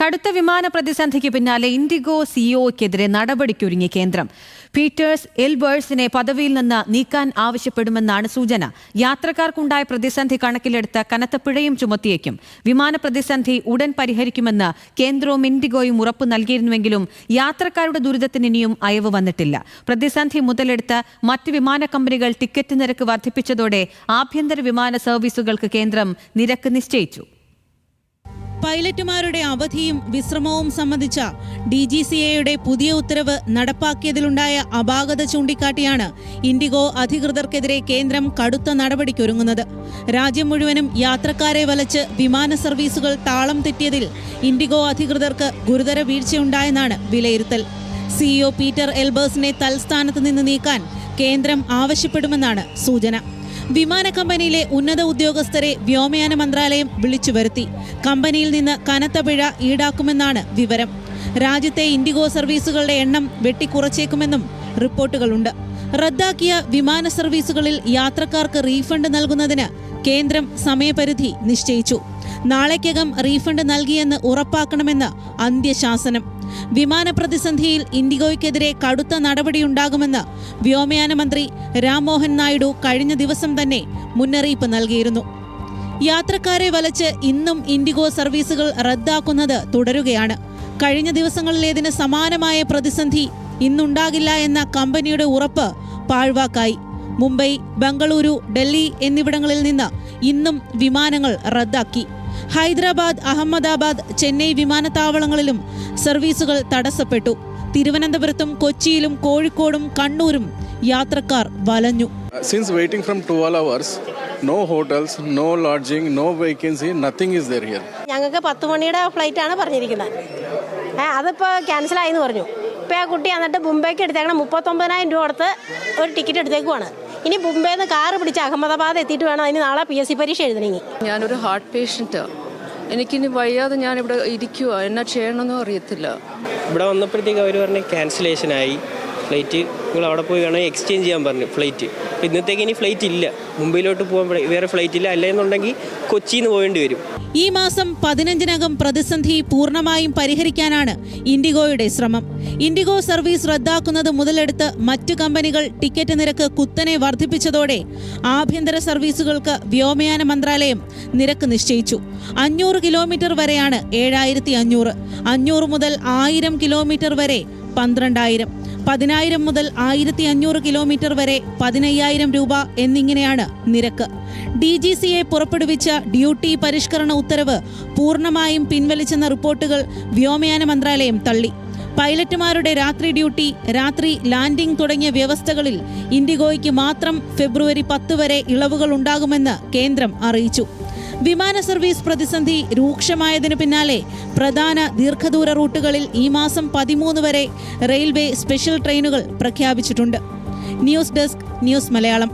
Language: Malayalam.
കടുത്ത വിമാന പ്രതിസന്ധിക്ക് പിന്നാലെ ഇൻഡിഗോ സിഇഒക്കെതിരെ നടപടിക്കൊരുങ്ങി കേന്ദ്രം. പീറ്റേഴ്സ് എൽബേഴ്സിനെ പദവിയിൽ നിന്ന് നീക്കാൻ ആവശ്യപ്പെടുമെന്നാണ് സൂചന. യാത്രക്കാർക്കുണ്ടായ പ്രതിസന്ധി കണക്കിലെടുത്ത് കനത്ത പിഴയും ചുമത്തിയേക്കും. വിമാന പ്രതിസന്ധി ഉടൻ പരിഹരിക്കുമെന്ന് കേന്ദ്രവും ഇൻഡിഗോയും ഉറപ്പു നൽകിയിരുന്നുവെങ്കിലും യാത്രക്കാരുടെ ദുരിതത്തിന് ഇനിയും അയവ് വന്നിട്ടില്ല. പ്രതിസന്ധി മുതലെടുത്ത് മറ്റ് വിമാന കമ്പനികൾ ടിക്കറ്റ് നിരക്ക് വർദ്ധിപ്പിച്ചതോടെ ആഭ്യന്തര വിമാന സർവീസുകൾക്ക് കേന്ദ്രം നിരക്ക് നിശ്ചയിച്ചു. പൈലറ്റുമാരുടെ അവധിയും വിശ്രമവും സംബന്ധിച്ച DGCAയുടെ പുതിയ ഉത്തരവ് നടപ്പാക്കിയതിലുണ്ടായ അപാകത ചൂണ്ടിക്കാട്ടിയാണ് ഇൻഡിഗോ അധികൃതർക്കെതിരെ കേന്ദ്രം കടുത്ത നടപടിക്കൊരുങ്ങുന്നത്. രാജ്യം മുഴുവനും യാത്രക്കാരെ വലച്ച് വിമാന സർവീസുകൾ താളം തെറ്റിയതിൽ ഇൻഡിഗോ അധികൃതർക്ക് ഗുരുതര വീഴ്ചയുണ്ടായെന്നാണ് വിലയിരുത്തൽ. CEO പീറ്റർ എൽബേഴ്സിനെ തൽസ്ഥാനത്ത് നിന്ന് നീക്കാൻ കേന്ദ്രം ആവശ്യപ്പെടുമെന്നാണ് സൂചന. വിമാന കമ്പനിയിലെ ഉന്നത ഉദ്യോഗസ്ഥരെ വ്യോമയാന മന്ത്രാലയം വിളിച്ചു വരുത്തി. കമ്പനിയിൽ നിന്ന് കനത്ത പിഴ ഈടാക്കുമെന്നാണ് വിവരം. രാജ്യത്തെ ഇൻഡിഗോ സർവീസുകളുടെ എണ്ണം വെട്ടിക്കുറച്ചേക്കുമെന്നും റിപ്പോർട്ടുകളുണ്ട്. റദ്ദാക്കിയ വിമാന സർവീസുകളിൽ യാത്രക്കാർക്ക് റീഫണ്ട് നൽകുന്നതിന് കേന്ദ്രം സമയപരിധി നിശ്ചയിച്ചു. നാളേക്കകം റീഫണ്ട് നൽകിയെന്ന് ഉറപ്പാക്കണമെന്ന് അന്ത്യശാസനം. വിമാന പ്രതിസന്ധിയിൽ ഇൻഡിഗോയ്ക്കെതിരെ കടുത്ത നടപടിയുണ്ടാകുമെന്ന് വ്യോമയാന മന്ത്രി രാംമോഹൻ നായിഡു കഴിഞ്ഞ ദിവസം തന്നെ മുന്നറിയിപ്പ് നൽകിയിരുന്നു. യാത്രക്കാരെ വലച്ച് ഇന്നും ഇൻഡിഗോ സർവീസുകൾ റദ്ദാക്കുന്നത് തുടരുകയാണ്. കഴിഞ്ഞ ദിവസങ്ങളിലേതിന് സമാനമായ പ്രതിസന്ധി ഇന്നുണ്ടാകില്ല എന്ന കമ്പനിയുടെ ഉറപ്പ് പാഴ്വാക്കായി. മുംബൈ, ബംഗളൂരു, ഡൽഹി എന്നിവിടങ്ങളിൽ നിന്ന് ഇന്നും വിമാനങ്ങൾ റദ്ദാക്കി. ഹൈദരാബാദ്, അഹമ്മദാബാദ്, ചെന്നൈ വിമാനത്താവളങ്ങളിലും സർവീസുകൾ തടസ്സപ്പെട്ടു. തിരുവനന്തപുരത്തും കൊച്ചിയിലും കോഴിക്കോടും കണ്ണൂരും യാത്രക്കാർ വലഞ്ഞു. Since waiting from 12 hours, no hotels, no lodging, no vacancy, nothing is there here. ഞങ്ങൾക്ക് 10 മണിയുടെ ഫ്ലൈറ്റ് ആണ് പറഞ്ഞിരിക്കുന്നത്. അതിപ്പോൾ ക്യാൻസൽ ആയെന്ന് പറഞ്ഞു. ഇപ്പോൾ ആ കുട്ടി എന്നിട്ട് മുംബൈക്ക് എടുത്തേക്കണം 39,000 രൂപ കൊടുത്ത് ഒരു ടിക്കറ്റ് എടുത്തേക്കുവാണ്. ഇനി മുംബൈയിൽ നിന്ന് കാറ് പിടിച്ച് അഹമ്മദാബാദ് എത്തിയിട്ട് വേണം അതിന് നാളെ PSC പരീക്ഷ എഴുതണമെങ്കിൽ. ഞാനൊരു ഹാർട്ട് പേഷ്യൻറ്റാണ്. എനിക്കിനി വയ്യാതെ ഞാനിവിടെ ഇരിക്കുക, എന്നാ ചെയ്യണമെന്നും അറിയത്തില്ല. ഇവിടെ വന്നപ്പോഴത്തേക്ക് അവർ പറഞ്ഞ് ക്യാൻസലേഷനായി ഫ്ലൈറ്റ്, നിങ്ങൾ അവിടെ പോയി വേണമെങ്കിൽ എക്സ്ചേഞ്ച് ചെയ്യാൻ പറഞ്ഞു ഫ്ലൈറ്റ്. അപ്പോൾ ഇന്നത്തേക്ക് ഇനി ഫ്ലൈറ്റ് ഇല്ല, മുംബൈയിലോട്ട് പോകാൻ വേറെ ഫ്ലൈറ്റ് ഇല്ല, അല്ലെന്നുണ്ടെങ്കിൽ കൊച്ചിയിൽ നിന്ന് പോകേണ്ടി വരും. ഈ മാസം 15-നകം പ്രതിസന്ധി പൂർണ്ണമായും പരിഹരിക്കാനാണ് ഇൻഡിഗോയുടെ ശ്രമം. ഇൻഡിഗോ സർവീസ് റദ്ദാക്കുന്നത് മുതലെടുത്ത് മറ്റു കമ്പനികൾ ടിക്കറ്റ് നിരക്ക് കുത്തനെ വർദ്ധിപ്പിച്ചതോടെ ആഭ്യന്തര സർവീസുകൾക്ക് വ്യോമയാന മന്ത്രാലയം നിരക്ക് നിശ്ചയിച്ചു. 500 കിലോമീറ്റർ വരെയാണ് 7,500, 500 മുതൽ 1000 കിലോമീറ്റർ വരെ 12,000, 10,000 മുതൽ 1,500 കിലോമീറ്റർ വരെ 15,000 രൂപ എന്നിങ്ങനെയാണ് നിരക്ക്. DGCA പുറപ്പെടുവിച്ച ഡ്യൂട്ടി പരിഷ്കരണ ഉത്തരവ് പൂർണ്ണമായും പിൻവലിച്ചെന്ന റിപ്പോർട്ടുകൾ വ്യോമയാന മന്ത്രാലയം തള്ളി. പൈലറ്റുമാരുടെ രാത്രി ഡ്യൂട്ടി, രാത്രി ലാൻഡിംഗ് തുടങ്ങിയ വ്യവസ്ഥകളിൽ ഇൻഡിഗോയ്ക്ക് മാത്രം ഫെബ്രുവരി 10 വരെ ഇളവുകൾ ഉണ്ടാകുമെന്ന് കേന്ദ്രം അറിയിച്ചു. വിമാന സർവീസ് പ്രതിസന്ധി രൂക്ഷമായതിനു പിന്നാലെ പ്രധാന ദീർഘദൂര റൂട്ടുകളിൽ ഈ മാസം 13 വരെ റെയിൽവേ സ്പെഷ്യൽ ട്രെയിനുകൾ പ്രഖ്യാപിച്ചിട്ടുണ്ട്. News desk, news Malayalam.